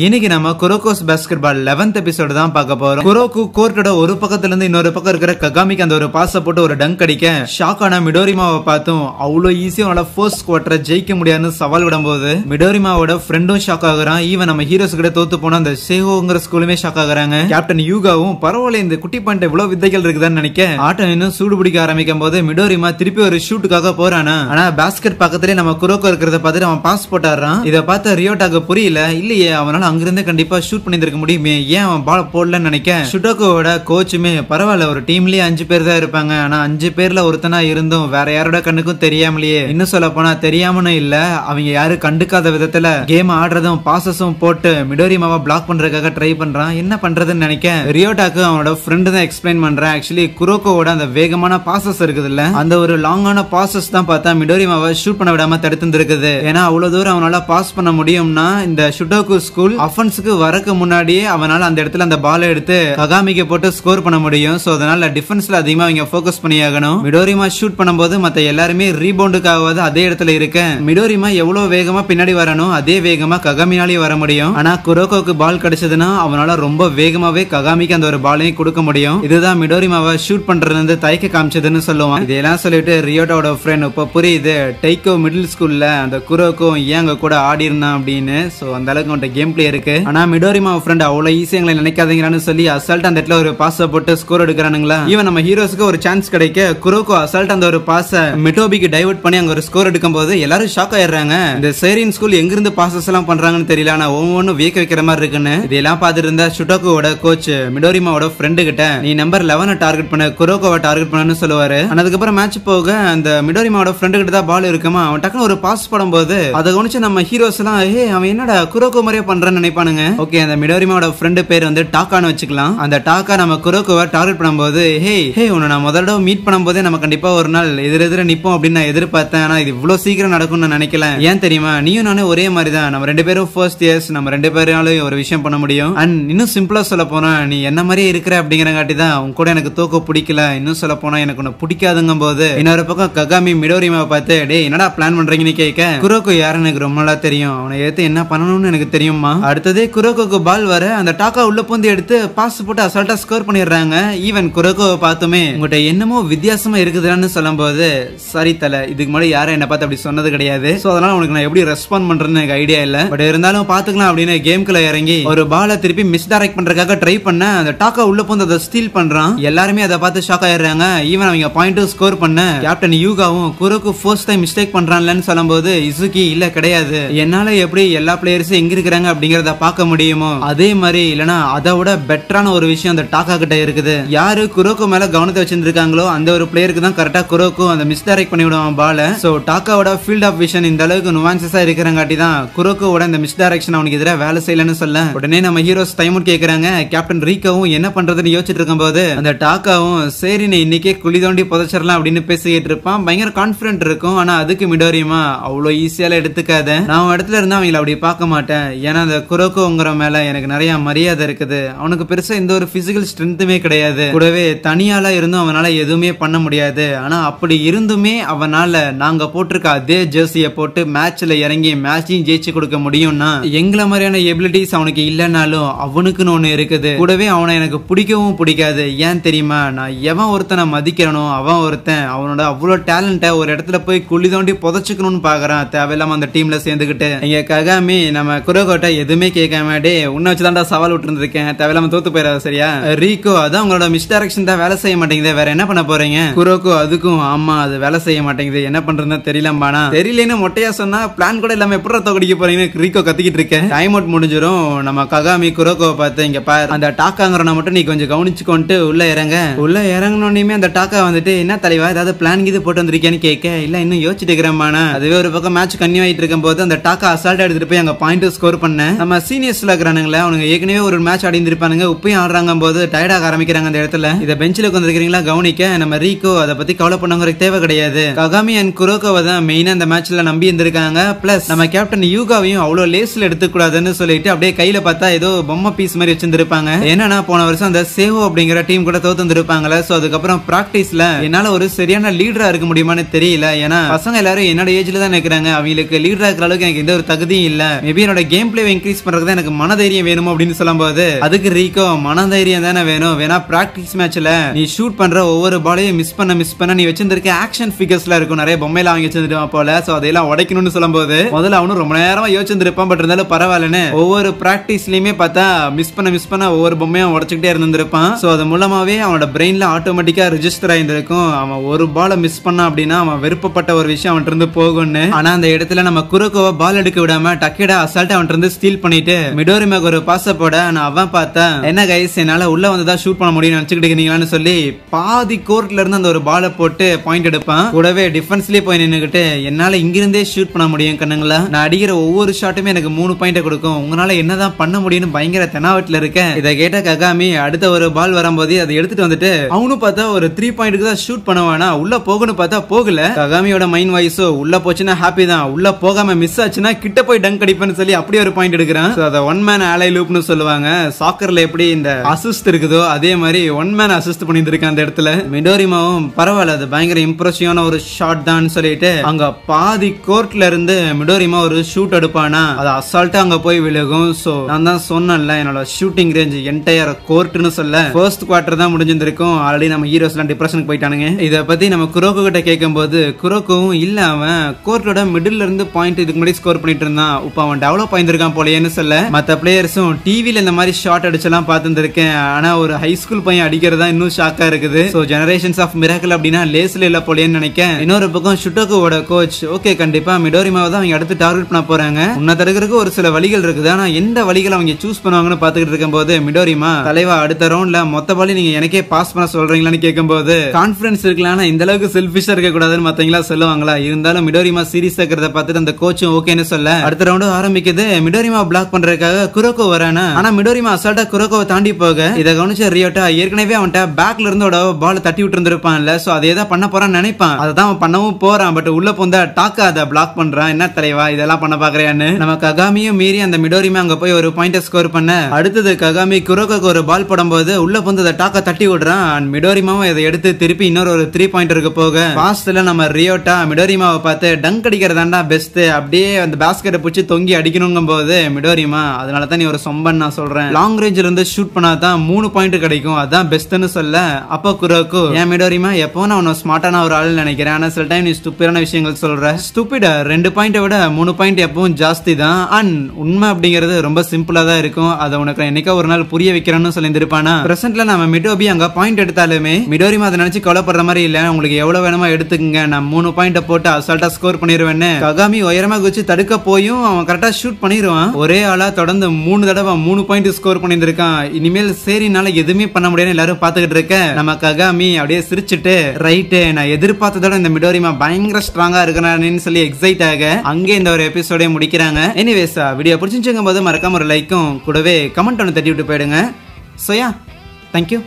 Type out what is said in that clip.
இன்னைக்கு நம்ம குரோகோஸ் basketball 11th episode தான் பார்க்க போறோம். குரோக்கு கோர்ட்டோட ஒரு பக்கத்துல இருந்து இன்னொரு பக்கம் இருக்கிற ககாமிக்கு அந்த ஒரு பாஸ் போட்டு ஒரு டங்க் அடிக்க ஷாக் ஆன மிடோரிமாவை பார்த்தும் அவ்வளவு ஈஸியா அவனோட ஃபர்ஸ்ட் குவார்ட்டரை ஜெயிக்க முடியாதுன்னு சவால் விடும்போது மிடோரிமாவோட ஃப்ரெண்டும் ஷாக் ஆகுறான். ஈவன் நம்ம ஹீரோஸ் கிட்ட தோத்து போன அந்த சேஹோங்கிற ஸ்கூலுமே ஷாக் ஆகுறாங்க. கேப்டன் யூகாவும் பரவாயில்ல இந்த குட்டி பாயிண்ட் இவ்வளவு வித்தைகள் இருக்குதான்னு நினைக்க ஆட்டம் இன்னும் சூடு பிடிக்க ஆரம்பிக்கும் போது மிடோரிமா திருப்பி ஒரு ஷூட்டுக்காக போறானா. ஆனா பாஸ்கெட் பக்கத்திலே நம்ம குரோக்கோ இருக்கிறத பார்த்துட்டு அவன் பாஸ் போட்டாரான். இதை பார்த்த ரியோட்டாக்கு புரியல. இல்லையே அவனால அங்கிருந்து கண்டிப்பா ஷூட் பண்ணிருக்க முடியுமே, ஏன் அவன் பால் போடலன்னு நினைக்க ஷுடோக்கோவோட கோச்சுமே பரவாயில்ல ஒரு டீம்லயே 5 பேர் தான் இருப்பாங்க, ஆனா 5 பேர்ல ஒருத்தனா இருந்தும் வேற யாரோட கண்ணுக்கும் தெரியாமலேயே, இன்னும் சொல்ல போனா தெரியாமனு இல்ல அவங்க யாரு கண்டுக்காத விதத்துல கேம் ஆடுறதும் பாசஸும் போட்டு மிடோரிமாவை பிளாக் பண்றதுக்காக ட்ரை பண்றான். என்ன பண்றதுன்னு நினைக்க ரியோட்டாக்கு அவனோட ஃப்ரெண்டு தான் எக்ஸ்பிளைன் பண்றான். ஆக்சுவலி குரோக்கோவோட அந்த வேகமான பாசஸ் இருக்குது இல்ல, அந்த ஒரு லாங்கான பாசஸ் தான் பார்த்தா மிடோரிமாவை ஷூட் பண்ண விடாம தடுத்து இருக்குது. ஏன்னா அவ்வளவு தூரம் அவனால பாஸ் பண்ண முடியும்னா இந்த ஷுடோக்கு ஸ்கூல் அஃபென்ஸ்க்கு வரக்கு முன்னாடியே அவனால அந்த இடத்துல அந்த பாலை எடுத்து ககாமிக்கு போட்டு ஸ்கோர் பண்ண முடியும். சோ அதனால டிஃபென்ஸ்ல அதிகமா அவங்க ஃபோக்கஸ் பண்ணியாகணும். மிடோரிமா ஷூட் பண்ணும்போது மத்த எல்லாருமே ரீபவுண்டுக்காவது அதே இடத்துல இருக்க மிடோரிமா எவ்வளவு வேகமா பின்னாடி வரணும் அதே வேகமா ககாமினாலே வர முடியும். ஆனா குரோக்கோக்கு பால் கிடைச்சதுன்னா அவனால ரொம்ப வேகமாவே ககாமிக்கு அந்த ஒரு பாலையும் கொடுக்க முடியும். இதுதான் மிடோரிமாவை ஷூட் பண்றது வந்து தயக்க காமிச்சதுன்னு சொல்லுவான். இதெல்லாம் சொல்லிட்டு ரியோட்டாவோட ஃப்ரெண்ட் இப்ப புரியுது டைக்கோ மிடில் ஸ்கூல்ல அந்த குரோக்கோ ஏங்க கூட ஆடி இருந்தான் அப்படின்னு. சோ அந்த அளவுக்கு அவன் கேம் பிளே இருக்கு. ஆனா மிடோரிமா ஃப்ரெண்ட் அவ்வளவு ஈஸியா எங்களை நினைக்காதீங்கன்னு சொல்லி அசால்ட் அந்த இடத்துல ஒரு பாஸ் போட்டு ஸ்கோர் எடுக்கிறானுங்களா. ஈவன் நம்ம ஹீரோஸ்க்கு ஒரு சான்ஸ் கிடைக்க குரோக்கோ அசால்ட் அந்த ஒரு பாஸ மிட்டோபிக்கு டைவர்ட் பண்ணி அங்க ஒரு ஸ்கோர் எடுக்கும் போது எல்லாரும் ஷாக் ஆயிடுறாங்க. இந்த சேரின் ஸ்கூல் எங்க இருந்து பாசஸ் எல்லாம் பண்றாங்கன்னு தெரியல, ஆனா ஒவ்வொன்னும் வியக்க வைக்கிற மாதிரி இருக்குன்னு. இதெல்லாம் பார்த்துட்டு இருந்த ஷுடோக்கோவோட கோச் மிடோரிமாவோட ஃப்ரெண்டு கிட்ட நீ நம்பர் 11 டார்கெட் பண்ண குரோக்கோவை டார்கெட் பண்ணு சொல்லுவாரு. அதுக்கப்புறம் மேட்ச் போக அந்த மிடோரிமாவோட ஃப்ரெண்டு கிட்ட தான் பால் இருக்குமா, அவன் டக்குனு ஒரு பாஸ் போடும்போது அதை கவனிச்சு நம்ம ஹீரோஸ் எல்லாம் அவன் என்னடா குரோக்கோ மாதிரியே பண்றான்னு நினைப்பானுங்க. ஓகே அந்த மிடோரிமாவோட ஃப்ரெண்டு பேர் வந்து டாக்கான்னு வச்சுக்கலாம். அந்த டாக்கா நம்ம குரோக்கோவை டார்கெட் பண்ணும்போது ஹே உன்னை நான் முதல்ல மீட் பண்ணும்போதே நம்ம கண்டிப்பா ஒரு நாள் எதிர நிப்போம் அப்படின்னு நான் எதிர்பார்த்தேன். ஆனா இது இவ்வளவு சீக்கிரம் நடக்கும்னு நான் நினைக்கல. ஏன் தெரியுமா, நீயும் நானும் ஒரே மாதிரி தான், நம்ம 2 பேரும் ஃபர்ஸ்ட் இயர்ஸ், நம்ம 2 பேராலும் ஒரு விஷயம் பண்ண முடியும். அண்ட் இன்னும் சிம்பிளா சொல்ல போனா நீ என்ன மாதிரியே இருக்கிற அப்படிங்கிறங்காட்டி தான் உன் கூட எனக்கு தோக்க பிடிக்கல. இன்னும் சொல்ல போனா எனக்கு உன்னை பிடிக்காதுங்கும் போது இன்னொரு பக்கம் ககாமி மிடோரிமாவை பார்த்து டேய் என்னடா பிளான் பண்றீங்கன்னு கேட்க குரோக்கோ யாருன்னு எனக்கு ரொம்ப நல்லா தெரியும், அவனை எடுத்து என்ன பண்ணணும்னு எனக்கு தெரியுமா. அடுத்ததே குரோக்கோக்கு பால் வர அந்த டாக்கா உள்ள பூந்து எடுத்து பாஸ் போட்டு அசால்ட்டா ஸ்கோர் பண்ணிடுறாங்க. ஈவன் குரோக்கோவை பார்த்துமே உங்கள்கிட்ட என்னமோ வித்தியாசமா இருக்குதுன்னு சொல்லும் போது சரி தல, இதுக்கு முன்னாடி யாரும் என்ன பார்த்து அப்படி சொன்னது கிடையாது. சோ அதனால உனக்கு நான் எப்படி ரெஸ்பாண்ட் பண்றேன்னு எனக்கு ஐடியா இல்ல, பட் இருந்தாலும் பாத்துக்கலாம் அப்படின்னு கேம்குள்ள இறங்கி ஒரு பாலை திருப்பி மிஸ் டைரக்ட் பண்றதுக்காக ட்ரை பண்ண அந்த டாக்கா உள்ள பூந்து அதை ஸ்டீல் பண்றான். எல்லாருமே அதை பார்த்து ஷாக் ஆயிடுறாங்க. ஈவன் அவங்க பாயிண்ட் ஸ்கோர் பண்ண கேப்டன் யூகாவும் குரோக்கு ஃபர்ஸ்ட் டைம் மிஸ்டேக் பண்றான்லன்னு சொல்லும்போது இசுகி இல்ல கிடையாது, என்னால எப்படி எல்லா பிளேயர்ஸும் எங்க இருக்கிறாங்க அப்படிங்கறத பார்க்க முடியுமோ அதே மாதிரி இல்லனா அதை விட பெட்டரான ஒரு விஷயம் அந்த டாக்கா கிட்ட இருக்குது. யாரு குரோக்கோ மேல கவனத்தை வச்சிருக்காங்களோ அந்த ஒரு பிளேயருக்கு தான் கரெக்டா குரோக்கோ அந்த மிஸ் டைரக்ட் பண்ணி விடுவான் பால. சோ டாக்காவோட ஃபீல்ட் ஆஃப் விஷன் இந்த அளவுக்கு நுவான்சஸா இருக்கிறங்காட்டி தான் குரோக்கோவோட இந்த மிஸ் டைரக்ஷன் அவனுக்கு எதிராக வேலை செய்யலன்னு சொல்ல உடனே நம்ம ஹீரோஸ் டைம் அவுட் கேக்குறாங்க. கேப்டன் ரீகாவும் என்ன பண்றதுன்னு யோசிச்சுட்டு இருக்கும் போது அந்த டாக்காவும் சரி நீ இன்னைக்கே குழி தோண்டி புதைச்சிடலாம் அப்படின்னு பேசிக்கிட்டு இருப்பான். பயங்கர கான்பிடன்ட் இருக்கும். ஆனா அதுக்கு மிடோரிமா அவ்வளவு ஈஸியால எடுத்துக்காத, நான் இடத்துல இருந்தா அவங்களை அப்படி பார்க்க மாட்டேன், ஏன்னா அந்த குரோக்கோங்கிற மேல எனக்கு நிறைய மரியாதை இருக்குது, அவனுக்கு பெருசா எந்த ஒரு பிசிக்கல் ஸ்ட்ரென்த்துமே கிடையாது, கூடவே தனியால இருந்தும் அவனால எதுவுமே பண்ண முடியாது, ஆனா அப்படி இருந்துமே அவனால நாங்க போட்டிருக்க அதே ஜெர்சியை போட்டு மேட்ச்ல இறங்கி மேட்சையும் ஜெயிச்சு கொடுக்க முடியும்னா எங்களை மாதிரியான எபிலிட்டிஸ் அவனுக்கு இல்லைனாலும் அவனுக்குன்னு ஒண்ணு இருக்குது. கூடவே அவனை எனக்கு பிடிக்கவும் பிடிக்காது. ஏன் தெரியுமா, நான் எவன் ஒருத்தனை மதிக்கிறனோ அவன் ஒருத்தன் அவனோட அவ்வளவு டேலண்ட ஒரு இடத்துல போய் குழி தோண்டி புதைச்சுக்கணும்னு பாக்குறான், தேவையில்லாம அந்த டீம்ல சேர்ந்துகிட்டு. இங்க ககாமி நம்ம குரோகோட்ட எதுவுமே கேட்காம டே உன்னை வச்சுதான்டா சவால் விட்டு இருந்திருக்கேன், தேவையில்லாம தோத்து போயிடாது சரியா. ரீகோ அதான் உங்களோட மிஸ் டைரக்ஷன் தான் வேலை செய்ய மாட்டேங்குது, வேற என்ன பண்ண போறீங்க. குரோக்கோ அதுக்கும் ஆமா அது வேலை செய்ய மாட்டேங்குது, என்ன பண்றதுன்னு தெரியலம்பானா. தெரியலன்னு மொட்டையா சொன்னா பிளான் கூட இல்லாம எப்படி தோக்கடிக்க போறீங்கன்னு ரீகோ கத்திக்கிட்டு இருக்கேன். டைம் அவுட் முடிஞ்சிரும். நம்ம ககாமி குரோக்கோவை பார்த்து இங்க பாரு அந்த டாக்காங்கிறவனை மட்டும் நீ கொஞ்சம் கவனிச்சுக்கொண்டு உள்ள இறங்கணுமே அந்த டாக்கா வந்துட்டு என்ன தலைவா ஏதாவது பிளான் இது போட்டு வந்திருக்கேன்னு கேட்க இல்ல இன்னும் யோசிச்சுட்டு இருக்கிறேன். அதுவே ஒரு பக்கம் மேட்ச் கன்னியூ ஆயிட்டு இருக்கும் போது அந்த டாக்கா அசால்ட் எடுத்துட்டு போய் அங்க பாயிண்ட் ஸ்கோர் பண்ண நம்ம சீனியர்ஸ்ல இருக்கிறானுங்களே அவனுங்க ஏற்கனவே ஒரு மேட்ச் ஆடி இருப்பானுங்க, உப்பையும் ஆடுறாங்க போது டயர்டாக ஆரம்பிக்கிறாங்க அந்த இடத்துல. இதை பெஞ்சில் உட்காந்துருக்கீங்களா கவனிக்க நம்ம ரீகோ அதை பத்தி கவலை பண்ணவங்க தேவை கிடையாது. ககாமி அண்ட் குரோக்கோவை தான் மெயினா அந்த மேட்ச்ல நம்பி இருந்திருக்காங்க. பிளஸ் நம்ம கேப்டன் யூகாவையும் அவ்வளவு லேஸ்ல எடுத்துக்கூடாதுன்னு சொல்லிட்டு அப்படியே கையில பார்த்தா ஏதோ பொம்மை பீஸ் மாதிரி வச்சிருந்திருப்பாங்க. என்னன்னா போன வருஷம் அந்த சேவோ அப்படிங்கிற டீம் கூட தோத்துருப்பாங்களே. சோ அதுக்கப்புறம் பிராக்டிஸ்ல என்னால ஒரு சரியான லீடரா இருக்க முடியுமான்னு தெரியல. ஏன்னா பசங்க எல்லாரும் என்னோட ஏஜ்ல தான் நிக்கிறாங்க, அவங்களுக்கு லீடரா இருக்கிற அளவுக்கு எனக்கு எந்த ஒரு தகுதியும் இல்ல. மேபி என்னோட கேம் பிளே இன்க்ரீஸ் பண்றதுக்கு எனக்கு மனதைரியம் வேணும் அப்படின்னு சொல்லும்போது அதுக்கு ரீகோ மனதைரியம் தானே வேணும், வேணா பிராக்டிஸ் மேட்ச்ல நீ ஷூட் பண்ற ஒவ்வொரு பாலையும் மிஸ் பண்ண நீ வச்சிருக்க ஆக்ஷன் ஃபிகர்ஸ்ல இருக்கும் நிறைய பொம்மையில வாங்கி வச்சிருப்பான் போல, சோ அதெல்லாம் உடைக்கணும்னு சொல்லும்போது முதல்ல அவனும் ரொம்ப நேரமா யோசிச்சிருப்பான். பட் இருந்தாலும் பரவாயில்லன்னு ஒவ்வொரு பிராக்டிஸ்லயுமே பார்த்தா மிஸ் பண்ண ஒவ்வொரு பொம்மையும் உடைச்சுக்கிட்டே இருந்திருப்பான். சோ அது மூலமாவே அவனோட பிரெயின்ல ஆட்டோமேட்டிக்கா ரெஜிஸ்டர் ஆயிருந்திருக்கும். அவன் ஒரு பாலை மிஸ் பண்ணா அப்படின்னா அவன் விருப்பப்பட்ட ஒரு விஷயம் அவன் இருந்து போகும்னு. ஆனா அந்த இடத்துல நம்ம குரோக்கோவை பால் எடுக்க விடாம டக்கேடா அசால்ட்டா அவன் இருந்து ஸ்டீல் பண்ணிட்டு மிடோரிமாக்கு ஒரு பாச போட நான் அவன் பார்த்தேன் என்ன கைஸ் என்னால உள்ள வந்துதான் ஷூட் பண்ண முடியும் நினைச்சுக்கிட்டு இருக்கீங்களான்னு சொல்லி பாதி கோர்ட்ல இருந்து அந்த ஒரு பாலை போட்டு பாயிண்ட் எடுப்பான். கூடவே டிஃபென்ஸ்லயே போய் நின்னுகிட்டு என்னால இங்கிருந்தே ஷூட் பண்ண முடியும் கண்ணுங்களா, நான் அடிக்கிற ஒவ்வொரு ஷாட்டுமே எனக்கு 3 பாயிண்ட் கொடுக்கும், உங்களால என்னதான் பண்ண முடியும்னு பயங்கர தெனாவட்டில் இருக்கேன். இதை கேட்ட ககாமி அடுத்த ஒரு பால் வரும்போது அதை எடுத்துட்டு வந்துட்டு அவனும் பார்த்தா ஒரு 3 பாயிண்ட்க்கு தான் ஷூட் பண்ணுவானா, உள்ள போகணும் பார்த்தா போகல. ககாமியோட மைண்ட் வாய்ஸோ உள்ள போச்சுன்னா ஹாப்பி தான், உள்ள போகாம மிஸ் ஆச்சுன்னா கிட்ட போய் டங்க் அடிப்பேன்னு சொல்லி அப்படியே ஒரு பாயிண்ட் எடுக்கிறான். அதை ஒன் மேன் ஆலை லூப்னு சொல்லுவாங்க. சாக்கர்ல எப்படி இந்த அசிஸ்ட் இருக்குதோ அதே மாதிரி ஒன் மேன் அசிஸ்ட் பண்ணிட்டு இருக்கான் அந்த இடத்துல. மிடோரிமாவும் பரவாயில்ல அது பயங்கர இம்ப்ரெசிவான ஒரு ஷாட் தான் சொல்லிட்டு அங்க பாதி கோர்ட்ல இருந்து மிடோரிமா ஒரு ஷூட் எடுப்பானா அது அசால்ட்டா அங்க போய் விழுகும். சோ நான் தான் சொன்னேன்ல என்னோட ஷூட்டிங் ரேஞ்ச் என்டையர் கோர்ட்னு சொல்ல ஃபர்ஸ்ட் குவார்டர் தான் முடிஞ்சிருக்கும். ஆல்ரெடி நம்ம ஹீரோஸ் எல்லாம் டிப்ரெஷனுக்கு போயிட்டானுங்க. இதை பத்தி நம்ம குரோக்கோ கிட்ட கேட்கும் போது குரோக்கோவும் இல்ல அவன் கோர்ட்டோட மிடில் இருந்து பாயிண்ட் இதுக்கு முன்னாடி ஸ்கோர் பண்ணிட்டு இருந்தான், இப்ப அவன் டெவலப் ஆயிருக்கான் போலன்னு சொல்ல மத்த பிளேயர்ஸும் டிவில இந்த மாதிரி ஷாட் அடிச்செல்லாம் பார்த்துருக்கேன், ஆனா ஒரு ஹை ஸ்கூல் பையன் அடிக்கிறதா இன்னும் ஷாக்கா இருக்குது. சோ ஜெனரேஷன்ஸ் ஆஃப் மிராக்கிள் அப்படின்னா லேஸ்ல இல்ல போலன்னு நினைக்கிறேன். இன்னொரு பக்கம் ஷுட்டோக்கோட கோச் ஓகே கண்டிப்பா மிடோரிமாவை தான் அவங்க அடுத்து டார்கெட் பண்ண போறாங்க, உன்னை தடுக்கிறதுக்கு ஒரு சில வழிகள் இருக்குது, ஆனா எந்த வழிகள் அவங்க சூஸ் பண்ணுவாங்கன்னு பாத்துக்கிட்டு இருக்கும் போது மிடோரிமா தலைவா அடுத்த ரவுண்ட்ல மொத்த பாலி நீங்க எனக்கே பாஸ் பண்ண சொல்றீங்களான்னு கேட்கும் போது கான்பிடன்ஸ் இருக்கலாம், ஆனா இந்த அளவுக்கு செல்ஃபிஷா இருக்க கூடாதுன்னு மத்தவங்களா சொல்லுவாங்களா, இருந்தாலும் மிடோரிமா சீரியஸ் இருக்கிறத பார்த்துட்டு அந்த கோச்சும் ஓகேன்னு சொல்ல அடுத்த ரவுண்ட் ஆரம்பிக்குது. மிடோரிமா பிளாக் பண்றதுக்காக குரோக்கோ வரானா, ஆனா மிடோரிமா அசால்ட்டா குரோக்கோவை தாண்டி போக இதை கவனிச்ச ரியோட்டா ஏற்கனவே அவன்கிட்ட பேக்ல இருந்து பால் தட்டி விட்டு இருந்திருப்பான்ல, சோ அதை ஏதாவது பண்ண போறான்னு நினைப்பான், அதான் அவன் பண்ணவும் போறான். பட் உள்ள போந்தா டாக்கா அதை பிளாக் பண்றான், என்ன தலைவா இதெல்லாம் பண்ண பாக்குறியான்னு. நம்ம ககாமியும் மீறி அந்த மிடோரிமா அங்க போய் ஒரு பாயிண்ட் ஸ்கோர் பண்ண அடுத்தது ககாமி குரோக்கோக்கு ஒரு பால் போடும்போது உள்ள போந்து அதை டாக்கா தட்டி விடுறான். அண்ட் மிடோரிமாவும் இதை எடுத்து திருப்பி இன்னொரு ஒரு 3 பாயிண்ட் இருக்கு போக பாஸ்ட்ல நம்ம ரியோட்டா மிடோரிமாவை பார்த்து டங்க் அடிக்கிறதாண்டா பெஸ்ட், அப்படியே அந்த பாஸ்கெட்டை பிடிச்சி தொங்கி அடிக்கணுங்கும் போது மிடோரிமா அதனால தான் நீ ஒரு சொம்பன் நான் சொல்றேன், லாங் ரேஞ்சில இருந்து ஷூட் பண்ணாதான் 3 பாயிண்ட் கிடைக்கும், அதான் பெஸ்ட்னு சொல்ல அப்ப குரோக்கு ஏன் மிடோரிமா எப்போ நான் உன்ன ஸ்மார்ட்டான ஒரு ஆள் நினைக்கிறேன், ஆனா சில டைம் நீ ஸ்டூப்பிடான விஷயங்கள் சொல்ற, ஸ்டூப்பிடா 2 பாயிண்ட்டை விட 3 பாயிண்ட் எப்பவும் ஜாஸ்தி தான், அண்ட் உண்மை அப்படிங்கிறது ரொம்ப சிம்பிளா தான் இருக்கும், அதை உனக்கு என்னைக்கா ஒரு நாள் புரிய வைக்கிறேன்னு சொல்லியிருப்பானா. பிரசன்ட்ல நம்ம மிடோபி அங்க பாயிண்ட் எடுத்தாலுமே மிடோரிமா அதை நினைச்சு கவலைப்படுற மாதிரி இல்ல, உங்களுக்கு எவ்வளவு வேணுமா எடுத்துக்கங்க நான் 3 பாயிண்ட் போட்டு அசால்ட்டா ஸ்கோர் பண்ணிடுவேன்னு ககாமி உயரமா குச்சி தடுக்க போயும் அவன் கரெக்டா ஷூட் பண்ணிடுவான். ஒரே ஆளா தொடர்ந்து 3 தடவை 3 பாயிண்ட் ஸ்கோர் பண்ணியிருக்கான். இனிமேல் சரினால எதுவுமே பண்ண முடியாது எல்லாரும் பாத்துக்கிட்டு இருக்க நம்ம ககாமி அப்படியே சிரிச்சுட்டு ரைட்டு நான் எதிர்பார்த்ததோட இந்த மிடோரிமா பயங்கர ஸ்ட்ராங்கா இருக்கிறான்னு சொல்லி எக்ஸைட் ஆக அங்கே இந்த ஒரு எபிசோடே முடிக்கிறாங்க. எனிவேஸ் வீடியோ பிடிச்சிருக்கும் போது மறக்காம ஒரு லைக்கும் கூடவே கமெண்ட் ஒன்று தட்டி விட்டு போயிடுங்க. Soya thank you.